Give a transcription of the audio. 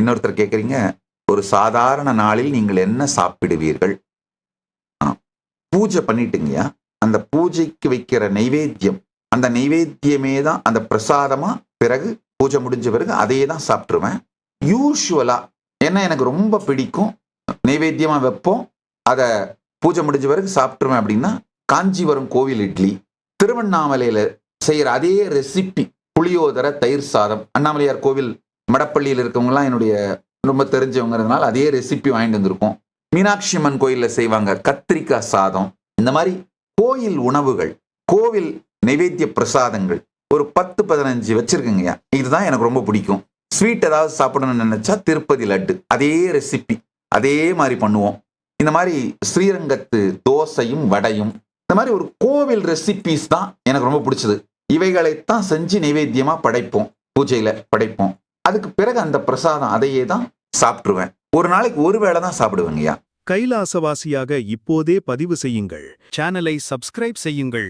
இன்னொருத்தர் கேட்குறீங்க, ஒரு சாதாரண நாளில் நீங்கள் என்ன சாப்பிடுவீர்கள்? பூஜை பண்ணிட்டுங்கய்யா. அந்த பூஜைக்கு வைக்கிற நைவேத்தியம், அந்த நைவேத்தியமே தான் அந்த பிரசாதமா பிறகு பூஜை முடிஞ்ச பிறகு அதையே தான் சாப்பிட்டுருவேன். யூஷுவலா ஏன்னா எனக்கு ரொம்ப பிடிக்கும். நைவேத்தியமா வைப்போம். அதை பூஜை முடிஞ்ச பிறகு சாப்பிட்டுருவேன் அப்படின்னா, காஞ்சிபுரம் கோவில் இட்லி, திருவண்ணாமலையில செய்யற அதே ரெசிபி புளியோதரை, தயிர் சாதம், அண்ணாமலையார் கோவில் மடப்பள்ளியில் இருக்கவங்கலாம் என்னுடைய ரொம்ப தெரிஞ்சவங்கிறதுனால அதே ரெசிபி வாங்கிட்டு வந்திருக்கோம். மீனாட்சி அம்மன் கோயில்ல செய்வாங்க கத்திரிக்காய் சாதம். இந்த மாதிரி கோயில் உணவுகள், கோவில் நைவேத்திய பிரசாதங்கள் ஒரு 10-15 வச்சிருக்குங்கய்யா. இதுதான் எனக்கு ரொம்ப பிடிக்கும். ஸ்வீட் ஏதாவது சாப்பிடணும்னு நினைச்சா திருப்பதி லட்டு, அதே ரெசிபி அதே மாதிரி பண்ணுவோம். இந்த மாதிரி ஸ்ரீரங்கத்து தோசையும் வடையும், இந்த மாதிரி ஒரு கோவில் ரெசிபிஸ் தான் எனக்கு ரொம்ப பிடிச்சது. இவைகளைத்தான் செஞ்சு நைவேத்தியமா படைப்போம், பூஜையில படைப்போம். அதுக்கு பிறகு அந்த பிரசாதம் அதையே தான் சாப்பிட்டுருவேன். ஒரு நாளைக்கு ஒரு வேளை தான் சாப்பிடுவேங்கய்யா. கைலாசவாசியாக இப்போதே பதிவு செய்யுங்கள். சேனலை சப்ஸ்கிரைப் செய்யுங்கள்.